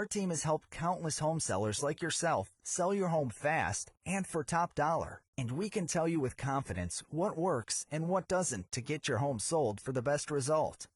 Our team has helped countless home sellers like yourself sell your home fast and for top dollar. And we can tell you with confidence what works and what doesn't to get your home sold for the best result.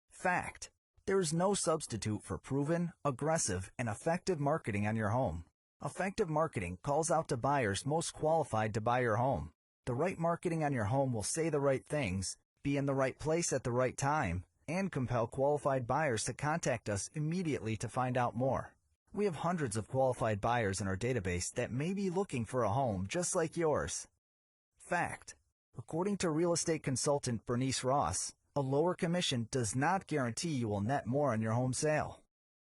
Fact: there is no substitute for proven, aggressive, and effective marketing on your home. Effective marketing calls out to buyers most qualified to buy your home. The right marketing on your home will say the right things, be in the right place at the right time, and compel qualified buyers to contact us immediately to find out more. We have hundreds of qualified buyers in our database that may be looking for a home just like yours. Fact: according to real estate consultant Bernice Ross, a lower commission does not guarantee you will net more on your home sale.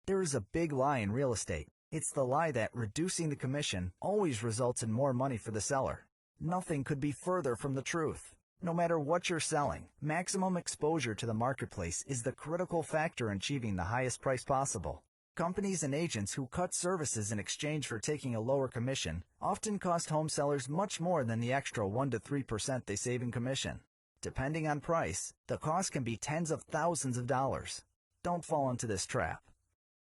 There is a big lie in real estate. It's the lie that reducing the commission always results in more money for the seller. Nothing could be further from the truth. No matter what you're selling, maximum exposure to the marketplace is the critical factor in achieving the highest price possible. Companies and agents who cut services in exchange for taking a lower commission often cost home sellers much more than the extra 1 to 3% they save in commission. Depending on price, the cost can be tens of thousands of dollars. Don't fall into this trap.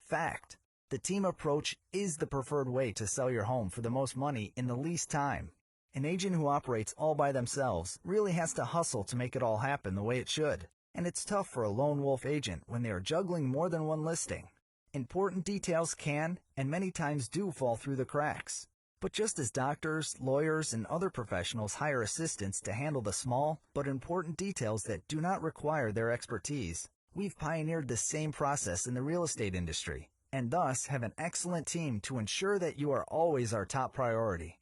Fact: the team approach is the preferred way to sell your home for the most money in the least time. An agent who operates all by themselves really has to hustle to make it all happen the way it should. And it's tough for a lone wolf agent when they are juggling more than one listing. Important details can, and many times do, fall through the cracks. But just as doctors, lawyers, and other professionals hire assistants to handle the small but important details that do not require their expertise, we've pioneered the same process in the real estate industry, and thus have an excellent team to ensure that you are always our top priority.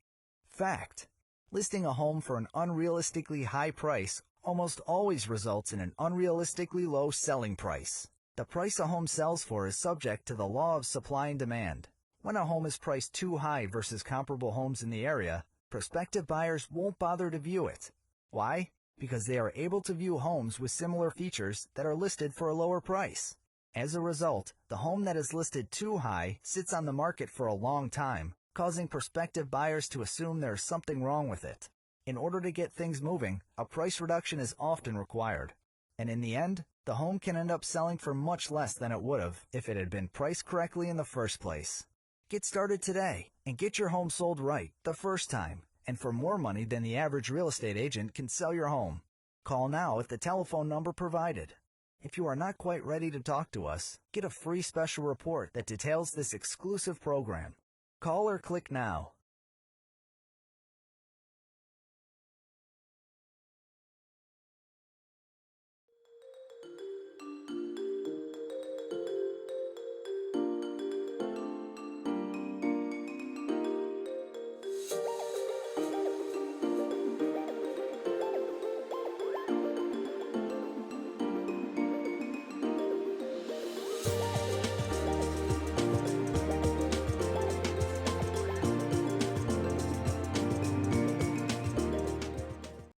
Fact: listing a home for an unrealistically high price almost always results in an unrealistically low selling price. The price a home sells for is subject to the law of supply and demand. When a home is priced too high versus comparable homes in the area, prospective buyers won't bother to view it. Why? Because they are able to view homes with similar features that are listed for a lower price. As a result, the home that is listed too high sits on the market for a long time, causing prospective buyers to assume there is something wrong with it. In order to get things moving, a price reduction is often required. And in the end, the home can end up selling for much less than it would have if it had been priced correctly in the first place. Get started today and get your home sold right the first time, and for more money than the average real estate agent can sell your home. Call now at the telephone number provided. If you are not quite ready to talk to us, get a free special report that details this exclusive program. Call or click now.